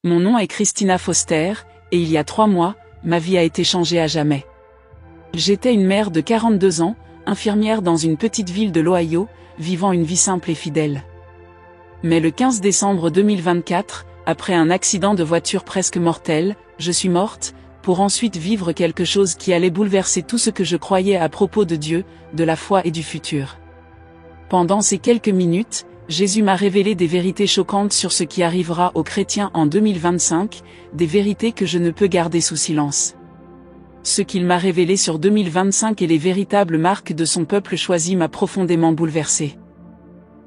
Mon nom est Christina Foster, et il y a 3 mois, ma vie a été changée à jamais. J'étais une mère de 42 ans, infirmière dans une petite ville de l'Ohio, vivant une vie simple et fidèle. Mais le 15 décembre 2024, après un accident de voiture presque mortel, je suis morte, pour ensuite vivre quelque chose qui allait bouleverser tout ce que je croyais à propos de Dieu, de la foi et du futur. Pendant ces quelques minutes, Jésus m'a révélé des vérités choquantes sur ce qui arrivera aux chrétiens en 2025, des vérités que je ne peux garder sous silence. Ce qu'il m'a révélé sur 2025 et les véritables marques de son peuple choisi m'a profondément bouleversé.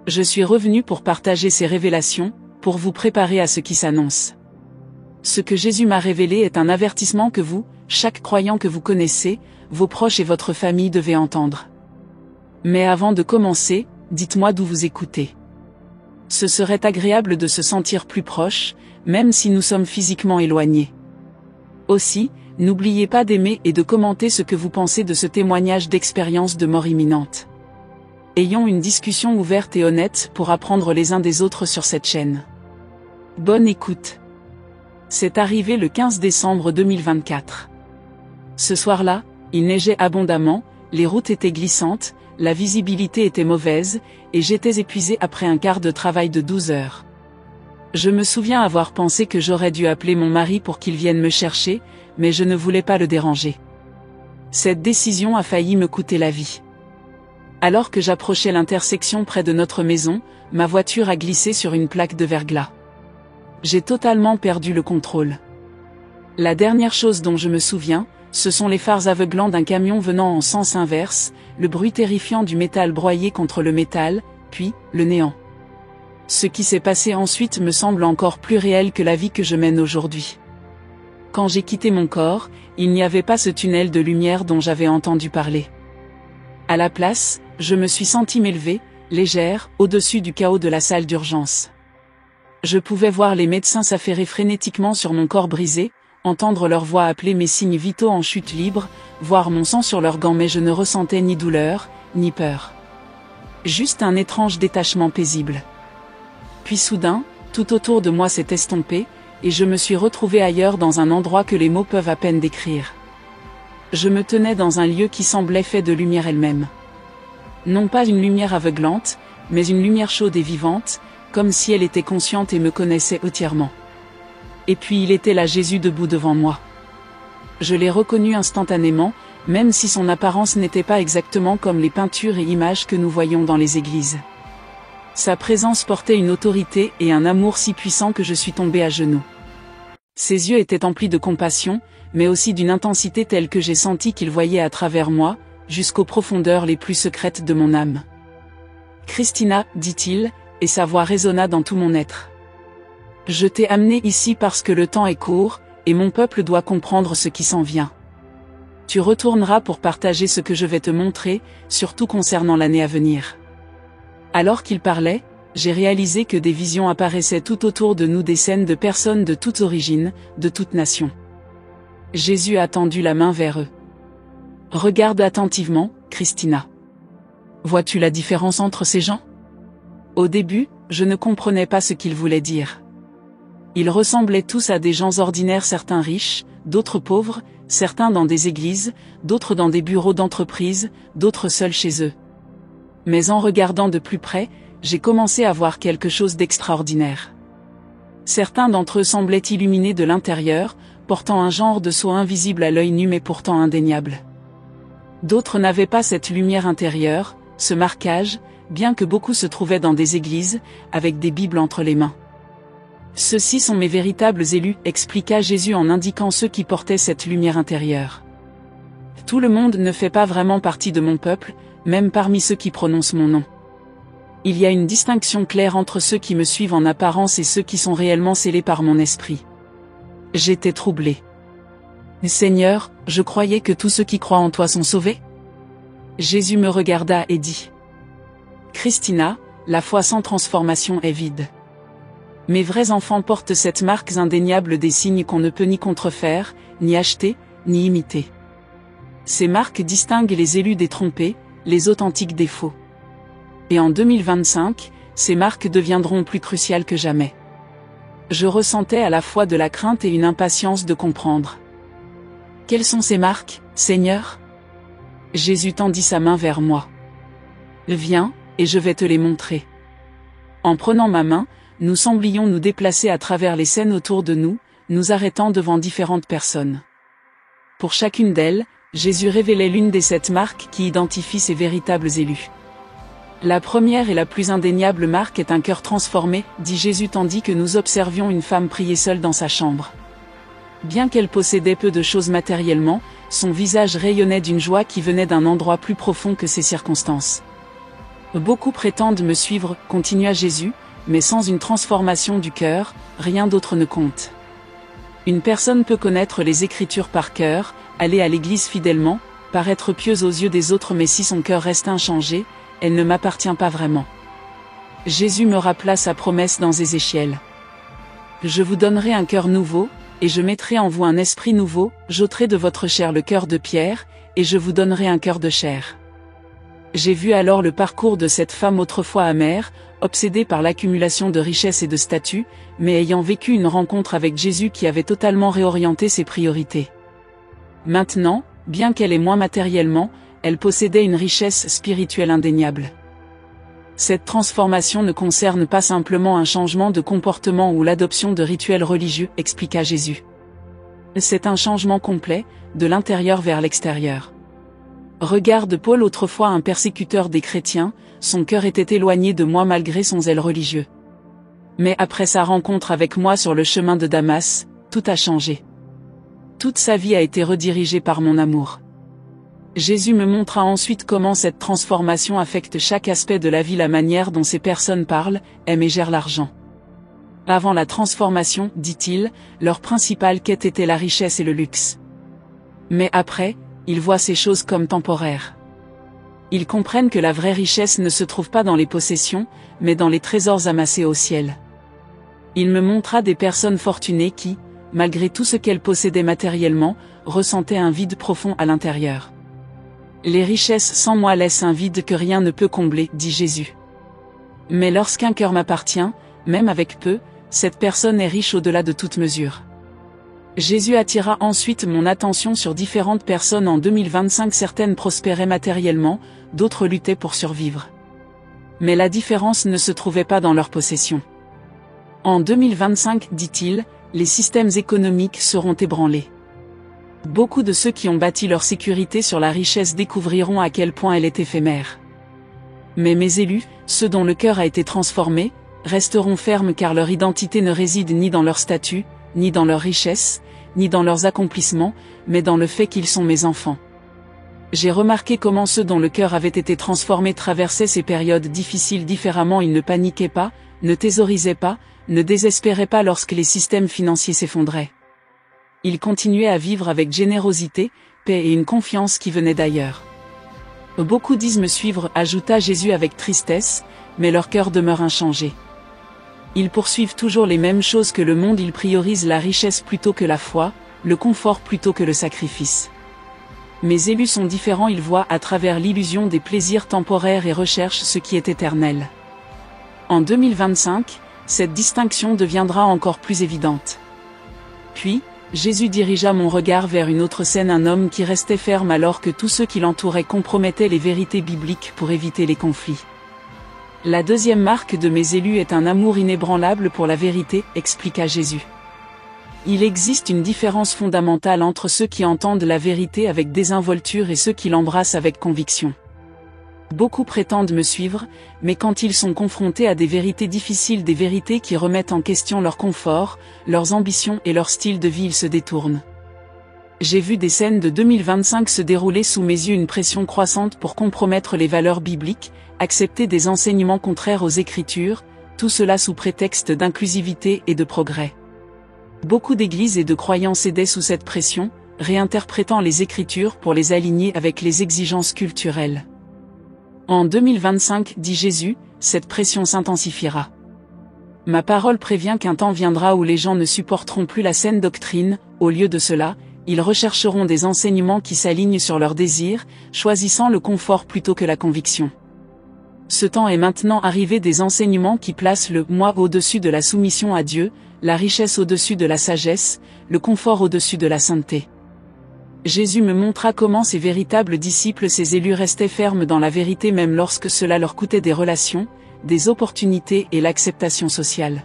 Je suis revenu pour partager ces révélations, pour vous préparer à ce qui s'annonce. Ce que Jésus m'a révélé est un avertissement que vous, chaque croyant que vous connaissez, vos proches et votre famille devez entendre. Mais avant de commencer, dites-moi d'où vous écoutez. Ce serait agréable de se sentir plus proche, même si nous sommes physiquement éloignés. Aussi, n'oubliez pas d'aimer et de commenter ce que vous pensez de ce témoignage d'expérience de mort imminente. Ayons une discussion ouverte et honnête pour apprendre les uns des autres sur cette chaîne. Bonne écoute. C'est arrivé le 15 décembre 2024. Ce soir-là, il neigeait abondamment, les routes étaient glissantes, la visibilité était mauvaise, et j'étais épuisé après un quart de travail de 12 heures. Je me souviens avoir pensé que j'aurais dû appeler mon mari pour qu'il vienne me chercher, mais je ne voulais pas le déranger. Cette décision a failli me coûter la vie. Alors que j'approchais l'intersection près de notre maison, ma voiture a glissé sur une plaque de verglas. J'ai totalement perdu le contrôle. La dernière chose dont je me souviens, ce sont les phares aveuglants d'un camion venant en sens inverse, le bruit terrifiant du métal broyé contre le métal, puis, le néant. Ce qui s'est passé ensuite me semble encore plus réel que la vie que je mène aujourd'hui. Quand j'ai quitté mon corps, il n'y avait pas ce tunnel de lumière dont j'avais entendu parler. À la place, je me suis sentie m'élever, légère, au-dessus du chaos de la salle d'urgence. Je pouvais voir les médecins s'affairer frénétiquement sur mon corps brisé, entendre leur voix appeler mes signes vitaux en chute libre, voir mon sang sur leurs gants, mais je ne ressentais ni douleur, ni peur. Juste un étrange détachement paisible. Puis soudain, tout autour de moi s'est estompé, et je me suis retrouvé ailleurs dans un endroit que les mots peuvent à peine décrire. Je me tenais dans un lieu qui semblait fait de lumière elle-même. Non pas une lumière aveuglante, mais une lumière chaude et vivante, comme si elle était consciente et me connaissait entièrement. Et puis il était là, Jésus, debout devant moi. Je l'ai reconnu instantanément, même si son apparence n'était pas exactement comme les peintures et images que nous voyons dans les églises. Sa présence portait une autorité et un amour si puissants que je suis tombé à genoux. Ses yeux étaient emplis de compassion, mais aussi d'une intensité telle que j'ai senti qu'il voyait à travers moi, jusqu'aux profondeurs les plus secrètes de mon âme. « Christina, dit-il, et sa voix résonna dans tout mon être. Je t'ai amené ici parce que le temps est court, et mon peuple doit comprendre ce qui s'en vient. Tu retourneras pour partager ce que je vais te montrer, surtout concernant l'année à venir. » Alors qu'il parlait, j'ai réalisé que des visions apparaissaient tout autour de nous, des scènes de personnes de toutes origines, de toutes nations. Jésus a tendu la main vers eux. « Regarde attentivement, Christina. Vois-tu la différence entre ces gens ? Au début, je ne comprenais pas ce qu'ils voulaient dire. Ils ressemblaient tous à des gens ordinaires, certains riches, d'autres pauvres, certains dans des églises, d'autres dans des bureaux d'entreprise, d'autres seuls chez eux. Mais en regardant de plus près, j'ai commencé à voir quelque chose d'extraordinaire. Certains d'entre eux semblaient illuminés de l'intérieur, portant un genre de sceau invisible à l'œil nu mais pourtant indéniable. D'autres n'avaient pas cette lumière intérieure, ce marquage, bien que beaucoup se trouvaient dans des églises, avec des Bibles entre les mains. Ceux-ci sont mes véritables élus, expliqua Jésus en indiquant ceux qui portaient cette lumière intérieure. Tout le monde ne fait pas vraiment partie de mon peuple, même parmi ceux qui prononcent mon nom. Il y a une distinction claire entre ceux qui me suivent en apparence et ceux qui sont réellement scellés par mon esprit. J'étais troublé. Seigneur, je croyais que tous ceux qui croient en toi sont sauvés. Jésus me regarda et dit: Christina, la foi sans transformation est vide. Mes vrais enfants portent cette marque indéniable des signes qu'on ne peut ni contrefaire, ni acheter, ni imiter. Ces marques distinguent les élus des trompés, les authentiques des faux. Et en 2025, ces marques deviendront plus cruciales que jamais. Je ressentais à la fois de la crainte et une impatience de comprendre. « Quelles sont ces marques, Seigneur ?» Jésus tendit sa main vers moi. « Viens, et je vais te les montrer. » En prenant ma main, nous semblions nous déplacer à travers les scènes autour de nous, nous arrêtant devant différentes personnes. Pour chacune d'elles, Jésus révélait l'une des 7 marques qui identifient ses véritables élus. La première et la plus indéniable marque est un cœur transformé, dit Jésus tandis que nous observions une femme prier seule dans sa chambre. Bien qu'elle possédait peu de choses matériellement, son visage rayonnait d'une joie qui venait d'un endroit plus profond que ses circonstances. Beaucoup prétendent me suivre, continua Jésus, mais sans une transformation du cœur, rien d'autre ne compte. Une personne peut connaître les Écritures par cœur, aller à l'église fidèlement, paraître pieuse aux yeux des autres mais si son cœur reste inchangé, elle ne m'appartient pas vraiment. Jésus me rappela sa promesse dans Ézéchiel. Je vous donnerai un cœur nouveau, et je mettrai en vous un esprit nouveau, j'ôterai de votre chair le cœur de pierre, et je vous donnerai un cœur de chair. J'ai vu alors le parcours de cette femme autrefois amère, obsédée par l'accumulation de richesses et de statuts, mais ayant vécu une rencontre avec Jésus qui avait totalement réorienté ses priorités. Maintenant, bien qu'elle ait moins matériellement, elle possédait une richesse spirituelle indéniable. Cette transformation ne concerne pas simplement un changement de comportement ou l'adoption de rituels religieux, expliqua Jésus. C'est un changement complet, de l'intérieur vers l'extérieur. Regarde Paul, autrefois un persécuteur des chrétiens, son cœur était éloigné de moi malgré son zèle religieux. Mais après sa rencontre avec moi sur le chemin de Damas, tout a changé. Toute sa vie a été redirigée par mon amour. Jésus me montra ensuite comment cette transformation affecte chaque aspect de la vie, la manière dont ces personnes parlent, aiment et gèrent l'argent. Avant la transformation, dit-il, leur principale quête était la richesse et le luxe. Mais après, ils voient ces choses comme temporaires. Ils comprennent que la vraie richesse ne se trouve pas dans les possessions, mais dans les trésors amassés au ciel. Il me montra des personnes fortunées qui, malgré tout ce qu'elles possédaient matériellement, ressentaient un vide profond à l'intérieur. Les richesses sans moi laissent un vide que rien ne peut combler, dit Jésus. Mais lorsqu'un cœur m'appartient, même avec peu, cette personne est riche au-delà de toute mesure. Jésus attira ensuite mon attention sur différentes personnes en 2025. Certaines prospéraient matériellement, d'autres luttaient pour survivre. Mais la différence ne se trouvait pas dans leur possession. En 2025, dit-il, les systèmes économiques seront ébranlés. Beaucoup de ceux qui ont bâti leur sécurité sur la richesse découvriront à quel point elle est éphémère. Mais mes élus, ceux dont le cœur a été transformé, resteront fermes car leur identité ne réside ni dans leur statut, ni dans leur richesse, ni dans leurs accomplissements, mais dans le fait qu'ils sont mes enfants. J'ai remarqué comment ceux dont le cœur avait été transformé traversaient ces périodes difficiles différemment. Ils ne paniquaient pas, ne thésaurisaient pas, ne désespéraient pas lorsque les systèmes financiers s'effondraient. Ils continuaient à vivre avec générosité, paix et une confiance qui venait d'ailleurs. Beaucoup disent me suivre, ajouta Jésus avec tristesse, mais leur cœur demeure inchangé. Ils poursuivent toujours les mêmes choses que le monde, ils priorisent la richesse plutôt que la foi, le confort plutôt que le sacrifice. Mes élus sont différents, ils voient à travers l'illusion des plaisirs temporaires et recherchent ce qui est éternel. En 2025, cette distinction deviendra encore plus évidente. Puis, Jésus dirigea mon regard vers une autre scène, un homme qui restait ferme alors que tous ceux qui l'entouraient compromettaient les vérités bibliques pour éviter les conflits. La deuxième marque de mes élus est un amour inébranlable pour la vérité, expliqua Jésus. Il existe une différence fondamentale entre ceux qui entendent la vérité avec désinvolture et ceux qui l'embrassent avec conviction. Beaucoup prétendent me suivre, mais quand ils sont confrontés à des vérités difficiles, des vérités qui remettent en question leur confort, leurs ambitions et leur style de vie, ils se détournent. J'ai vu des scènes de 2025 se dérouler sous mes yeux, une pression croissante pour compromettre les valeurs bibliques, accepter des enseignements contraires aux Écritures, tout cela sous prétexte d'inclusivité et de progrès. Beaucoup d'églises et de croyants cédaient sous cette pression, réinterprétant les Écritures pour les aligner avec les exigences culturelles. En 2025, dit Jésus, cette pression s'intensifiera. Ma parole prévient qu'un temps viendra où les gens ne supporteront plus la saine doctrine, au lieu de cela, ils rechercheront des enseignements qui s'alignent sur leurs désirs, choisissant le confort plutôt que la conviction. Ce temps est maintenant arrivé des enseignements qui placent le « moi » au-dessus de la soumission à Dieu, la richesse au-dessus de la sagesse, le confort au-dessus de la sainteté. Jésus me montra comment ses véritables disciples, ses élus, restaient fermes dans la vérité même lorsque cela leur coûtait des relations, des opportunités et l'acceptation sociale.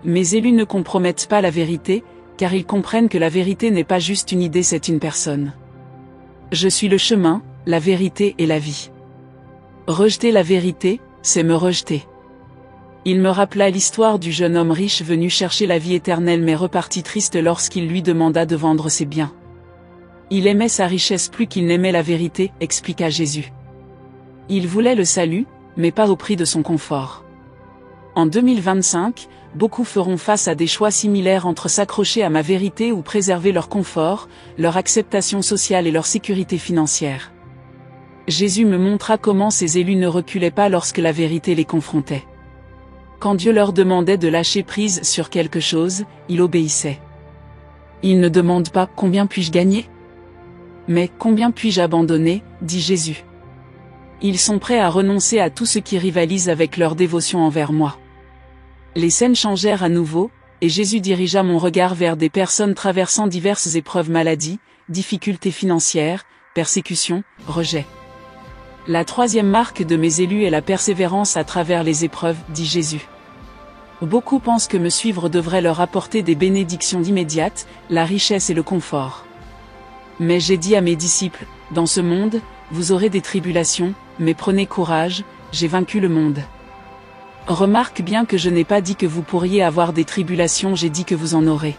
Mes élus ne compromettent pas la vérité, car ils comprennent que la vérité n'est pas juste une idée, c'est une personne. Je suis le chemin, la vérité et la vie. Rejeter la vérité, c'est me rejeter. Il me rappela l'histoire du jeune homme riche venu chercher la vie éternelle mais reparti triste lorsqu'il lui demanda de vendre ses biens. Il aimait sa richesse plus qu'il n'aimait la vérité, expliqua Jésus. Il voulait le salut, mais pas au prix de son confort. En 2025, beaucoup feront face à des choix similaires entre s'accrocher à ma vérité ou préserver leur confort, leur acceptation sociale et leur sécurité financière. Jésus me montra comment ces élus ne reculaient pas lorsque la vérité les confrontait. Quand Dieu leur demandait de lâcher prise sur quelque chose, ils obéissaient. Ils ne demandent pas « Combien puis-je gagner ?» mais « Combien puis-je abandonner ?» dit Jésus. Ils sont prêts à renoncer à tout ce qui rivalise avec leur dévotion envers moi. Les scènes changèrent à nouveau, et Jésus dirigea mon regard vers des personnes traversant diverses épreuves, maladies, difficultés financières, persécutions, rejets. La troisième marque de mes élus est la persévérance à travers les épreuves, dit Jésus. Beaucoup pensent que me suivre devrait leur apporter des bénédictions immédiates, la richesse et le confort. Mais j'ai dit à mes disciples, dans ce monde, vous aurez des tribulations, mais prenez courage, j'ai vaincu le monde. Remarque bien que je n'ai pas dit que vous pourriez avoir des tribulations, j'ai dit que vous en aurez.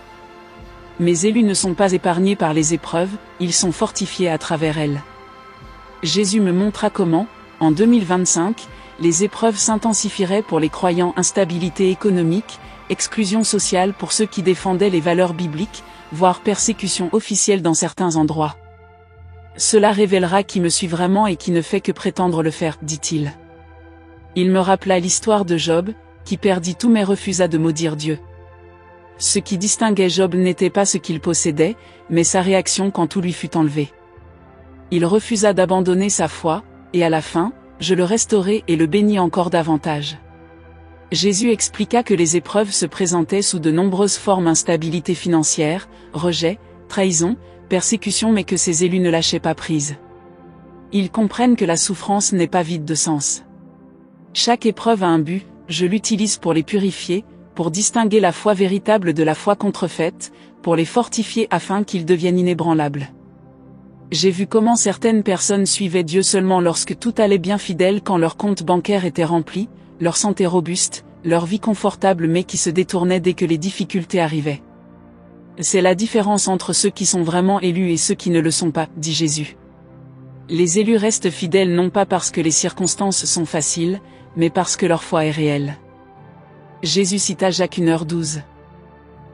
Mes élus ne sont pas épargnés par les épreuves, ils sont fortifiés à travers elles. Jésus me montra comment, en 2025, les épreuves s'intensifieraient pour les croyants, instabilité économique, exclusion sociale pour ceux qui défendaient les valeurs bibliques, voire persécution officielle dans certains endroits. Cela révélera qui me suis vraiment et qui ne fait que prétendre le faire, dit-il. Il me rappela l'histoire de Job, qui perdit tout mais refusa de maudire Dieu. Ce qui distinguait Job n'était pas ce qu'il possédait, mais sa réaction quand tout lui fut enlevé. Il refusa d'abandonner sa foi, et à la fin, je le restaurai et le bénis encore davantage. Jésus expliqua que les épreuves se présentaient sous de nombreuses formes: instabilité financière, rejet, trahison, persécution, mais que ses élus ne lâchaient pas prise. Ils comprennent que la souffrance n'est pas vide de sens. Chaque épreuve a un but, je l'utilise pour les purifier, pour distinguer la foi véritable de la foi contrefaite, pour les fortifier afin qu'ils deviennent inébranlables. J'ai vu comment certaines personnes suivaient Dieu seulement lorsque tout allait bien, fidèles quand leur compte bancaire était rempli, leur santé robuste, leur vie confortable, mais qui se détournaient dès que les difficultés arrivaient. C'est la différence entre ceux qui sont vraiment élus et ceux qui ne le sont pas, dit Jésus. Les élus restent fidèles non pas parce que les circonstances sont faciles, mais parce que leur foi est réelle. Jésus cita Jacques 1h12.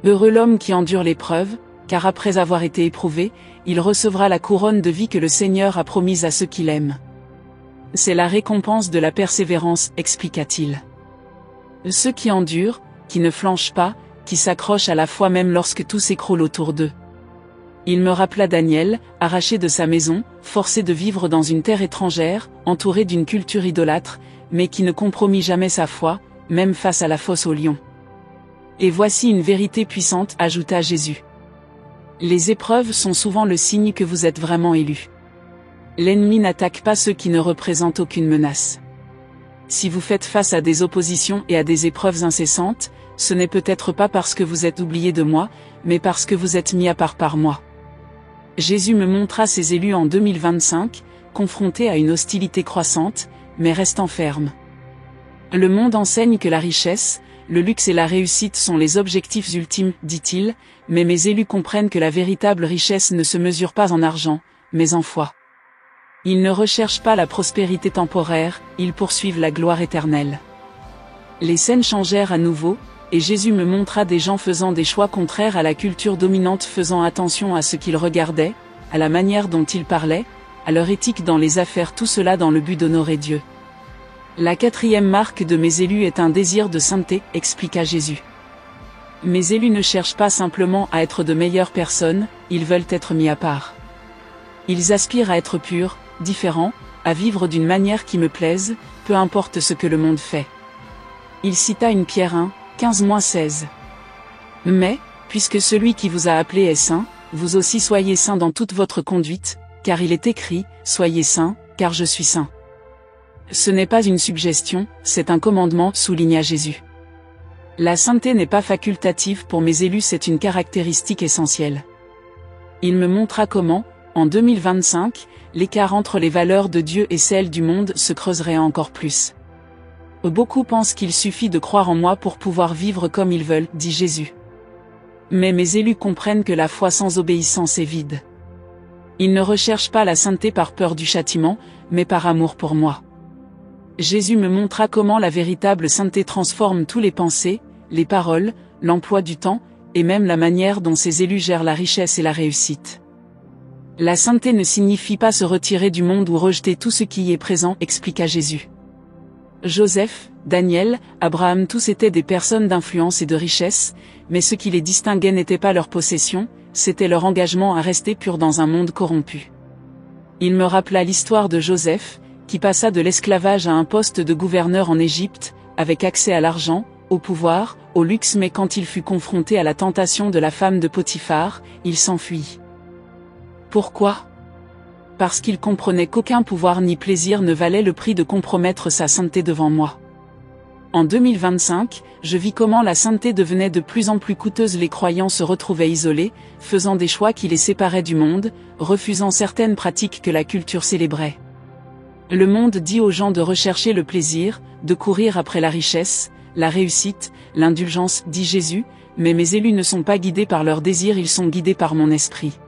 Heureux l'homme qui endure l'épreuve, car après avoir été éprouvé, il recevra la couronne de vie que le Seigneur a promise à ceux qui l'aiment. C'est la récompense de la persévérance, expliqua-t-il. Ceux qui endurent, qui ne flanchent pas, qui s'accrochent à la foi même lorsque tout s'écroule autour d'eux. Il me rappela Daniel, arraché de sa maison, forcé de vivre dans une terre étrangère, entouré d'une culture idolâtre, mais qui ne compromit jamais sa foi, même face à la fosse aux lions. Et voici une vérité puissante, ajouta Jésus. Les épreuves sont souvent le signe que vous êtes vraiment élu. L'ennemi n'attaque pas ceux qui ne représentent aucune menace. Si vous faites face à des oppositions et à des épreuves incessantes, ce n'est peut-être pas parce que vous êtes oublié de moi, mais parce que vous êtes mis à part par moi. Jésus me montra ses élus en 2025, confrontés à une hostilité croissante, mais restant fermes. Le monde enseigne que la richesse, le luxe et la réussite sont les objectifs ultimes, dit-il, mais mes élus comprennent que la véritable richesse ne se mesure pas en argent, mais en foi. Ils ne recherchent pas la prospérité temporaire, ils poursuivent la gloire éternelle. Les scènes changèrent à nouveau, et Jésus me montra des gens faisant des choix contraires à la culture dominante, faisant attention à ce qu'ils regardaient, à la manière dont ils parlaient, à leur éthique dans les affaires, tout cela dans le but d'honorer Dieu. La quatrième marque de mes élus est un désir de sainteté, expliqua Jésus. Mes élus ne cherchent pas simplement à être de meilleures personnes, ils veulent être mis à part. Ils aspirent à être purs, différents, à vivre d'une manière qui me plaise, peu importe ce que le monde fait. Il cita une Pierre 1, 15-16. Mais, puisque celui qui vous a appelé est saint, vous aussi soyez saints dans toute votre conduite, car il est écrit, soyez saints, car je suis saint. Ce n'est pas une suggestion, c'est un commandement, souligna Jésus. La sainteté n'est pas facultative pour mes élus, c'est une caractéristique essentielle. Il me montra comment, en 2025, l'écart entre les valeurs de Dieu et celles du monde se creuserait encore plus. Beaucoup pensent qu'il suffit de croire en moi pour pouvoir vivre comme ils veulent, dit Jésus. Mais mes élus comprennent que la foi sans obéissance est vide. Ils ne recherchent pas la sainteté par peur du châtiment, mais par amour pour moi. Jésus me montra comment la véritable sainteté transforme tous les pensées, les paroles, l'emploi du temps, et même la manière dont ses élus gèrent la richesse et la réussite. La sainteté ne signifie pas se retirer du monde ou rejeter tout ce qui y est présent, expliqua Jésus. Joseph, Daniel, Abraham, tous étaient des personnes d'influence et de richesse, mais ce qui les distinguait n'était pas leur possession, c'était leur engagement à rester pur dans un monde corrompu. Il me rappela l'histoire de Joseph, qui passa de l'esclavage à un poste de gouverneur en Égypte, avec accès à l'argent, au pouvoir, au luxe, mais quand il fut confronté à la tentation de la femme de Potiphar, il s'enfuit. Pourquoi ? Parce qu'il comprenait qu'aucun pouvoir ni plaisir ne valait le prix de compromettre sa sainteté devant moi. En 2025, je vis comment la sainteté devenait de plus en plus coûteuse. Les croyants se retrouvaient isolés, faisant des choix qui les séparaient du monde, refusant certaines pratiques que la culture célébrait. Le monde dit aux gens de rechercher le plaisir, de courir après la richesse, la réussite, l'indulgence, dit Jésus, mais mes élus ne sont pas guidés par leurs désirs, ils sont guidés par mon esprit.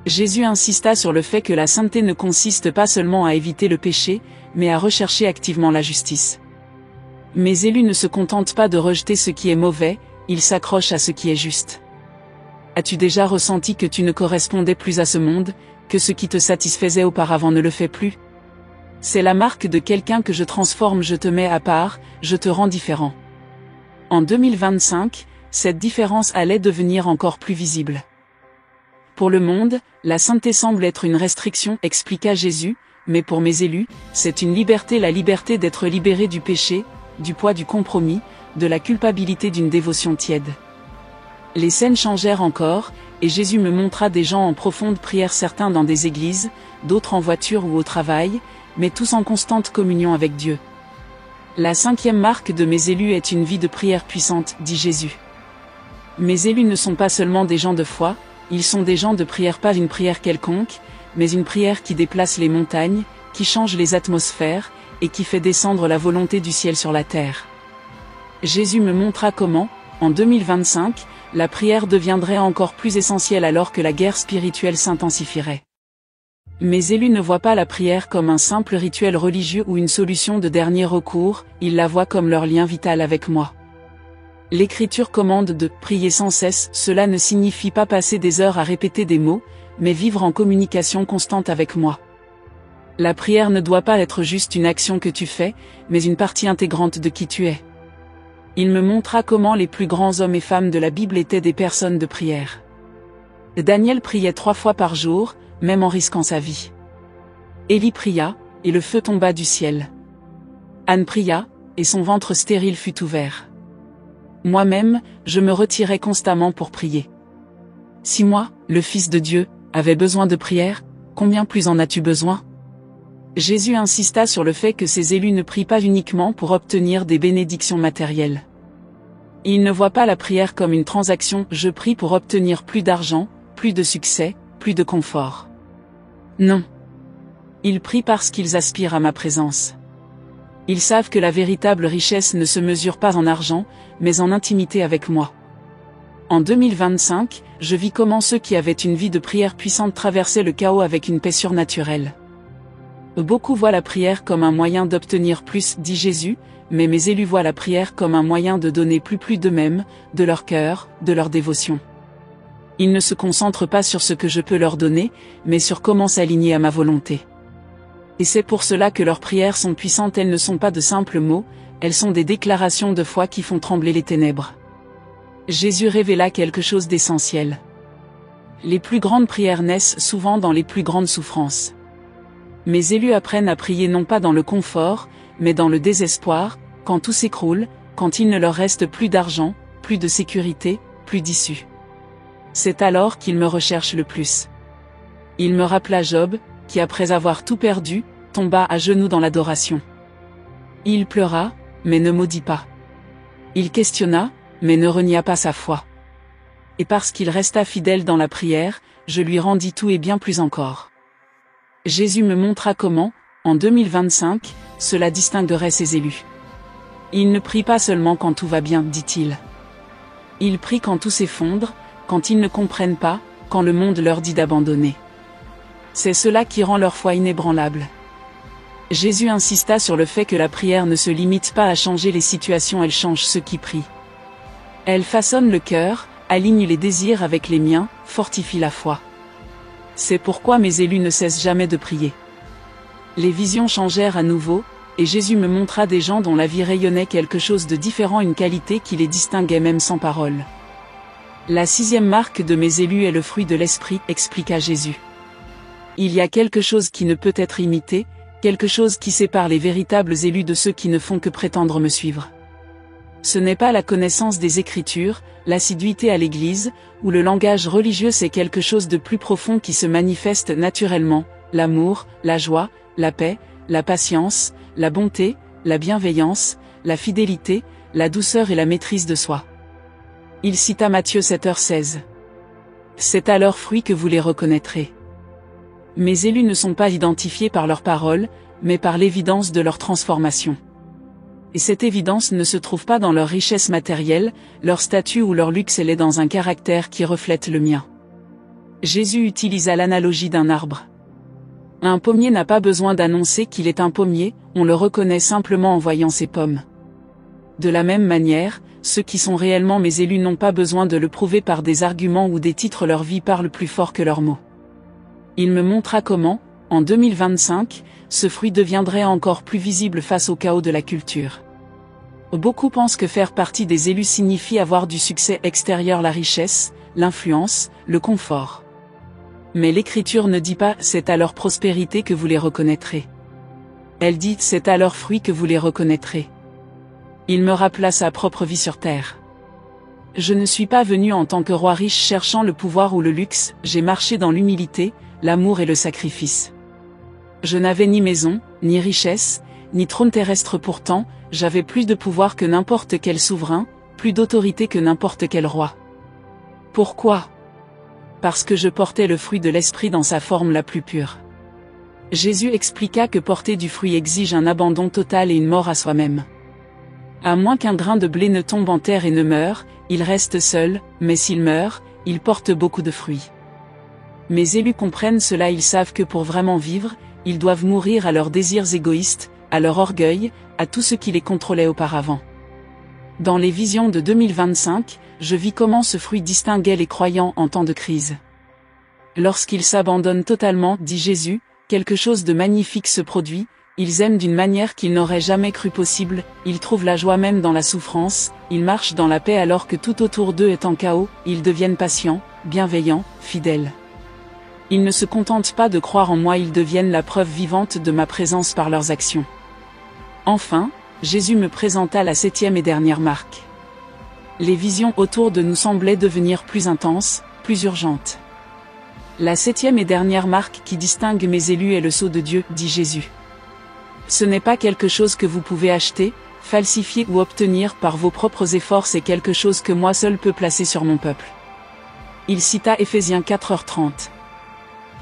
Jésus insista sur le fait que la sainteté ne consiste pas seulement à éviter le péché, mais à rechercher activement la justice. Mes élus ne se contentent pas de rejeter ce qui est mauvais, ils s'accrochent à ce qui est juste. As-tu déjà ressenti que tu ne correspondais plus à ce monde, que ce qui te satisfaisait auparavant ne le fait plus ? C'est la marque de quelqu'un que je transforme, je te mets à part, je te rends différent. En 2025, cette différence allait devenir encore plus visible. Pour le monde, la sainteté semble être une restriction, expliqua Jésus, mais pour mes élus, c'est une liberté, la liberté d'être libéré du péché, du poids du compromis, de la culpabilité d'une dévotion tiède. Les scènes changèrent encore, et Jésus me montra des gens en profonde prière, certains dans des églises, d'autres en voiture ou au travail, mais tous en constante communion avec Dieu. La 5e marque de mes élus est une vie de prière puissante, dit Jésus. Mes élus ne sont pas seulement des gens de foi, ils sont des gens de prière, pas une prière quelconque, mais une prière qui déplace les montagnes, qui change les atmosphères, et qui fait descendre la volonté du ciel sur la terre. Jésus me montra comment, en 2025, la prière deviendrait encore plus essentielle alors que la guerre spirituelle s'intensifierait. Mes élus ne voient pas la prière comme un simple rituel religieux ou une solution de dernier recours, ils la voient comme leur lien vital avec moi. L'Écriture commande de prier sans cesse, cela ne signifie pas passer des heures à répéter des mots, mais vivre en communication constante avec moi. La prière ne doit pas être juste une action que tu fais, mais une partie intégrante de qui tu es. Il me montra comment les plus grands hommes et femmes de la Bible étaient des personnes de prière. Daniel priait 3 fois par jour, même en risquant sa vie. Élie pria, et le feu tomba du ciel. Anne pria, et son ventre stérile fut ouvert. Moi-même, je me retirais constamment pour prier. Si moi, le Fils de Dieu, avais besoin de prière, combien plus en as-tu besoin ? Jésus insista sur le fait que ses élus ne prient pas uniquement pour obtenir des bénédictions matérielles. Ils ne voient pas la prière comme une transaction, je prie pour obtenir plus d'argent, plus de succès, plus de confort. Non. Ils prient parce qu'ils aspirent à ma présence. Ils savent que la véritable richesse ne se mesure pas en argent, mais en intimité avec moi. En 2025, je vis comment ceux qui avaient une vie de prière puissante traversaient le chaos avec une paix surnaturelle. Beaucoup voient la prière comme un moyen d'obtenir plus, dit Jésus, mais mes élus voient la prière comme un moyen de donner plus d'eux-mêmes, de leur cœur, de leur dévotion. Ils ne se concentrent pas sur ce que je peux leur donner, mais sur comment s'aligner à ma volonté. Et c'est pour cela que leurs prières sont puissantes, elles ne sont pas de simples mots, elles sont des déclarations de foi qui font trembler les ténèbres. Jésus révéla quelque chose d'essentiel. Les plus grandes prières naissent souvent dans les plus grandes souffrances. Mes élus apprennent à prier non pas dans le confort, mais dans le désespoir, quand tout s'écroule, quand il ne leur reste plus d'argent, plus de sécurité, plus d'issue. C'est alors qu'ils me recherchent le plus. Il me rappela Job, qui après avoir tout perdu, tomba à genoux dans l'adoration. Il pleura, mais ne maudit pas. Il questionna, mais ne renia pas sa foi. Et parce qu'il resta fidèle dans la prière, je lui rendis tout et bien plus encore. Jésus me montra comment, en 2025, cela distinguerait ses élus. Il ne prie pas seulement quand tout va bien, dit-il. Il prie quand tout s'effondre, quand ils ne comprennent pas, quand le monde leur dit d'abandonner. C'est cela qui rend leur foi inébranlable. Jésus insista sur le fait que la prière ne se limite pas à changer les situations, elle change ceux qui prient. Elle façonne le cœur, aligne les désirs avec les miens, fortifie la foi. C'est pourquoi mes élus ne cessent jamais de prier. Les visions changèrent à nouveau, et Jésus me montra des gens dont la vie rayonnait quelque chose de différent, une qualité qui les distinguait même sans parole. La 6e marque de mes élus est le fruit de l'esprit, expliqua Jésus. Il y a quelque chose qui ne peut être imité, quelque chose qui sépare les véritables élus de ceux qui ne font que prétendre me suivre. Ce n'est pas la connaissance des Écritures, l'assiduité à l'Église, ou le langage religieux, c'est quelque chose de plus profond qui se manifeste naturellement, l'amour, la joie, la paix, la patience, la bonté, la bienveillance, la fidélité, la douceur et la maîtrise de soi. Il cita Matthieu 7h16. C'est à leurs fruits que vous les reconnaîtrez. Mes élus ne sont pas identifiés par leurs paroles, mais par l'évidence de leur transformation. Et cette évidence ne se trouve pas dans leur richesse matérielle, leur statut ou leur luxe, elle est dans un caractère qui reflète le mien. Jésus utilisa l'analogie d'un arbre. Un pommier n'a pas besoin d'annoncer qu'il est un pommier, on le reconnaît simplement en voyant ses pommes. De la même manière, ceux qui sont réellement mes élus n'ont pas besoin de le prouver par des arguments ou des titres, leur vie parle plus fort que leurs mots. Il me montra comment, en 2025, ce fruit deviendrait encore plus visible face au chaos de la culture. Beaucoup pensent que faire partie des élus signifie avoir du succès extérieur, la richesse, l'influence, le confort. Mais l'Écriture ne dit pas « c'est à leur prospérité que vous les reconnaîtrez ». Elle dit « c'est à leurs fruits que vous les reconnaîtrez ». Il me rappela sa propre vie sur terre. Je ne suis pas venu en tant que roi riche cherchant le pouvoir ou le luxe, j'ai marché dans l'humilité, l'amour et le sacrifice. Je n'avais ni maison, ni richesse, ni trône terrestre, pourtant, j'avais plus de pouvoir que n'importe quel souverain, plus d'autorité que n'importe quel roi. Pourquoi ? Parce que je portais le fruit de l'esprit dans sa forme la plus pure. Jésus expliqua que porter du fruit exige un abandon total et une mort à soi-même. À moins qu'un grain de blé ne tombe en terre et ne meure, il reste seul, mais s'il meurt, il porte beaucoup de fruits. Mes élus comprennent cela, ils savent que pour vraiment vivre, ils doivent mourir à leurs désirs égoïstes, à leur orgueil, à tout ce qui les contrôlait auparavant. Dans les visions de 2025, je vis comment ce fruit distinguait les croyants en temps de crise. Lorsqu'ils s'abandonnent totalement, dit Jésus, quelque chose de magnifique se produit, ils aiment d'une manière qu'ils n'auraient jamais cru possible, ils trouvent la joie même dans la souffrance, ils marchent dans la paix alors que tout autour d'eux est en chaos, ils deviennent patients, bienveillants, fidèles. Ils ne se contentent pas de croire en moi, ils deviennent la preuve vivante de ma présence par leurs actions. Enfin, Jésus me présenta la 7e et dernière marque. Les visions autour de nous semblaient devenir plus intenses, plus urgentes. La 7e et dernière marque qui distingue mes élus est le sceau de Dieu, dit Jésus. Ce n'est pas quelque chose que vous pouvez acheter, falsifier ou obtenir par vos propres efforts, c'est quelque chose que moi seul peux placer sur mon peuple. Il cita Éphésiens 4h30.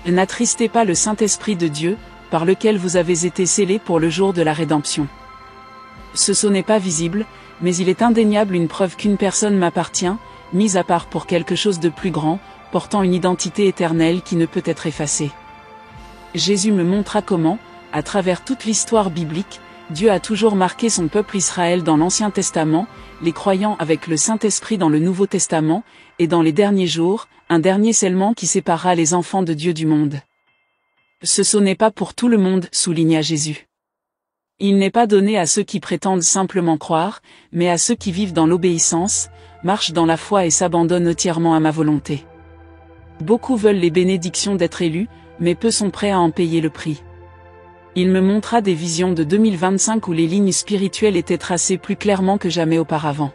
N'attristez pas le Saint-Esprit de Dieu, par lequel vous avez été scellés pour le jour de la rédemption. Ce sceau n'est pas visible, mais il est indéniable, une preuve qu'une personne m'appartient, mise à part pour quelque chose de plus grand, portant une identité éternelle qui ne peut être effacée. Jésus me montra comment, à travers toute l'histoire biblique, Dieu a toujours marqué son peuple Israël dans l'Ancien Testament, les croyants avec le Saint-Esprit dans le Nouveau Testament, et dans les derniers jours, un dernier scellement qui séparera les enfants de Dieu du monde. Ce sceau n'est pas pour tout le monde, souligna Jésus. Il n'est pas donné à ceux qui prétendent simplement croire, mais à ceux qui vivent dans l'obéissance, marchent dans la foi et s'abandonnent entièrement à ma volonté. Beaucoup veulent les bénédictions d'être élus, mais peu sont prêts à en payer le prix. Il me montra des visions de 2025 où les lignes spirituelles étaient tracées plus clairement que jamais auparavant.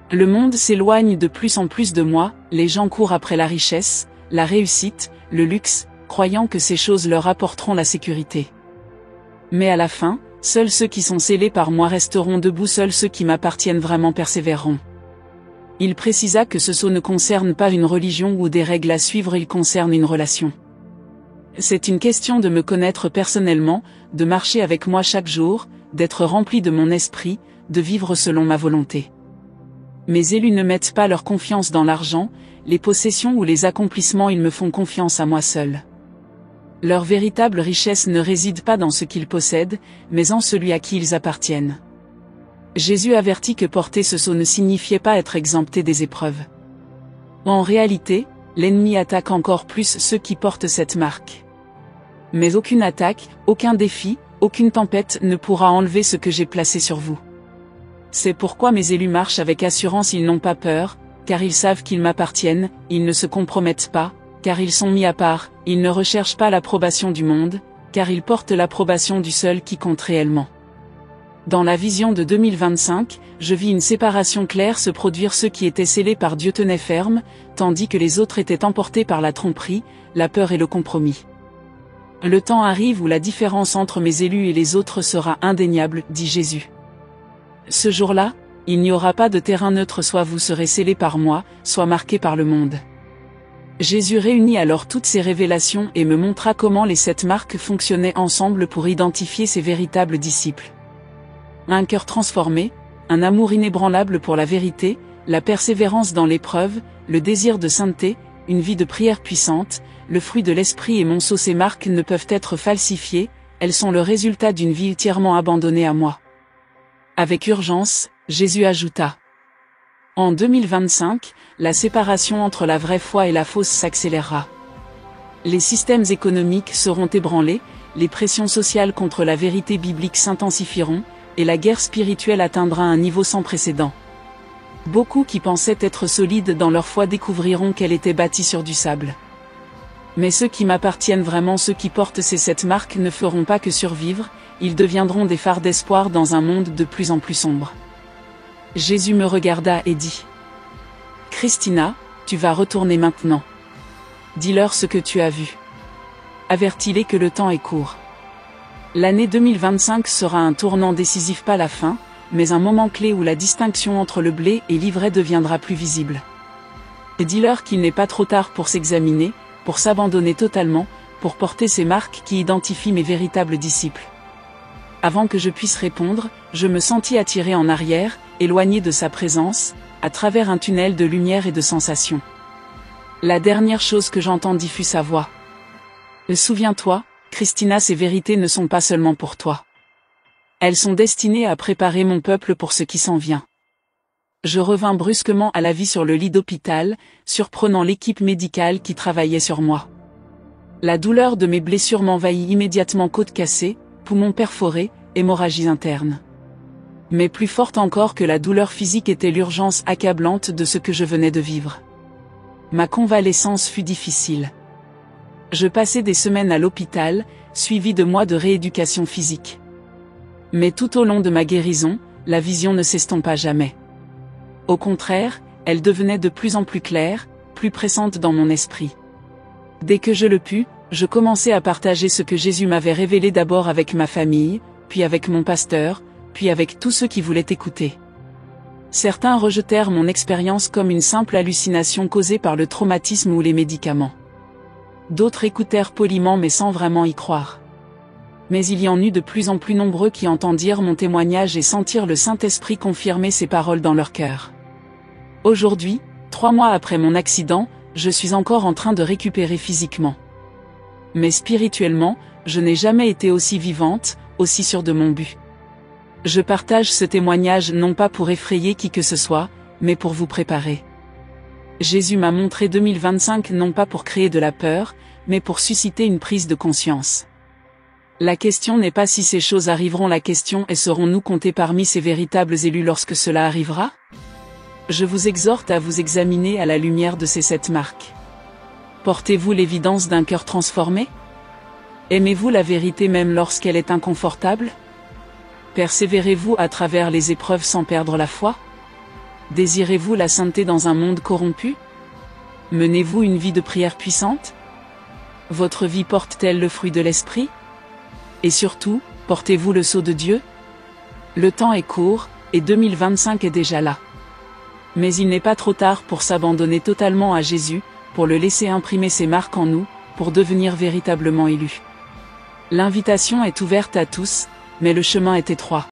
Le monde s'éloigne de plus en plus de moi, les gens courent après la richesse, la réussite, le luxe, croyant que ces choses leur apporteront la sécurité. Mais à la fin, seuls ceux qui sont scellés par moi resteront debout, seuls ceux qui m'appartiennent vraiment persévéreront. Il précisa que ce saut ne concerne pas une religion ou des règles à suivre, il concerne une relation. C'est une question de me connaître personnellement, de marcher avec moi chaque jour, d'être rempli de mon esprit, de vivre selon ma volonté. Mes élus ne mettent pas leur confiance dans l'argent, les possessions ou les accomplissements, ils me font confiance à moi seul. Leur véritable richesse ne réside pas dans ce qu'ils possèdent, mais en celui à qui ils appartiennent. Jésus avertit que porter ce sceau ne signifiait pas être exempté des épreuves. En réalité, l'ennemi attaque encore plus ceux qui portent cette marque. Mais aucune attaque, aucun défi, aucune tempête ne pourra enlever ce que j'ai placé sur vous. C'est pourquoi mes élus marchent avec assurance, ils n'ont pas peur, car ils savent qu'ils m'appartiennent, ils ne se compromettent pas, car ils sont mis à part, ils ne recherchent pas l'approbation du monde, car ils portent l'approbation du seul qui compte réellement. Dans la vision de 2025, je vis une séparation claire se produire, ceux qui étaient scellés par Dieu tenaient ferme, tandis que les autres étaient emportés par la tromperie, la peur et le compromis. Le temps arrive où la différence entre mes élus et les autres sera indéniable, dit Jésus. Ce jour-là, il n'y aura pas de terrain neutre, soit vous serez scellés par moi, soit marqués par le monde. Jésus réunit alors toutes ces révélations et me montra comment les 7 marques fonctionnaient ensemble pour identifier ses véritables disciples. Un cœur transformé, un amour inébranlable pour la vérité, la persévérance dans l'épreuve, le désir de sainteté, une vie de prière puissante, le fruit de l'esprit et mon sceau. Ces marques ne peuvent être falsifiées, elles sont le résultat d'une vie entièrement abandonnée à moi. Avec urgence, Jésus ajouta. En 2025, la séparation entre la vraie foi et la fausse s'accélérera. Les systèmes économiques seront ébranlés, les pressions sociales contre la vérité biblique s'intensifieront, et la guerre spirituelle atteindra un niveau sans précédent. Beaucoup qui pensaient être solides dans leur foi découvriront qu'elle était bâtie sur du sable. Mais ceux qui m'appartiennent vraiment, ceux qui portent ces 7 marques, ne feront pas que survivre, ils deviendront des phares d'espoir dans un monde de plus en plus sombre. Jésus me regarda et dit : Christina, tu vas retourner maintenant. Dis-leur ce que tu as vu. Avertis-les que le temps est court. L'année 2025 sera un tournant décisif, pas la fin, mais un moment clé où la distinction entre le blé et l'ivraie deviendra plus visible. Et dis-leur qu'il n'est pas trop tard pour s'examiner, pour s'abandonner totalement, pour porter ces marques qui identifient mes véritables disciples. Avant que je puisse répondre, je me sentis attiré en arrière, éloigné de sa présence, à travers un tunnel de lumière et de sensations. La dernière chose que j'entendis fut sa voix. Souviens-toi, Christina, ces vérités ne sont pas seulement pour toi. Elles sont destinées à préparer mon peuple pour ce qui s'en vient. Je revins brusquement à la vie sur le lit d'hôpital, surprenant l'équipe médicale qui travaillait sur moi. La douleur de mes blessures m'envahit immédiatement, côte cassée, poumons perforés, hémorragie interne. Mais plus forte encore que la douleur physique était l'urgence accablante de ce que je venais de vivre. Ma convalescence fut difficile. Je passai des semaines à l'hôpital, suivies de mois de rééducation physique. Mais tout au long de ma guérison, la vision ne s'estompa jamais. Au contraire, elle devenait de plus en plus claire, plus pressante dans mon esprit. Dès que je le pus, je commençai à partager ce que Jésus m'avait révélé, d'abord avec ma famille, puis avec mon pasteur, puis avec tous ceux qui voulaient écouter. Certains rejetèrent mon expérience comme une simple hallucination causée par le traumatisme ou les médicaments. D'autres écoutèrent poliment mais sans vraiment y croire. Mais il y en eut de plus en plus nombreux qui entendirent mon témoignage et sentirent le Saint-Esprit confirmer ces paroles dans leur cœur. Aujourd'hui, 3 mois après mon accident, je suis encore en train de récupérer physiquement. Mais spirituellement, je n'ai jamais été aussi vivante, aussi sûre de mon but. Je partage ce témoignage non pas pour effrayer qui que ce soit, mais pour vous préparer. Jésus m'a montré 2025 non pas pour créer de la peur, mais pour susciter une prise de conscience. La question n'est pas si ces choses arriveront, la question est: serons-nous comptés parmi ces véritables élus lorsque cela arrivera? Je vous exhorte à vous examiner à la lumière de ces 7 marques. Portez-vous l'évidence d'un cœur transformé? Aimez-vous la vérité même lorsqu'elle est inconfortable? Persévérez-vous à travers les épreuves sans perdre la foi? Désirez-vous la sainteté dans un monde corrompu? Menez-vous une vie de prière puissante? Votre vie porte-t-elle le fruit de l'esprit? Et surtout, portez-vous le sceau de Dieu? Le temps est court, et 2025 est déjà là. Mais il n'est pas trop tard pour s'abandonner totalement à Jésus, pour le laisser imprimer ses marques en nous, pour devenir véritablement élus. L'invitation est ouverte à tous, mais le chemin est étroit.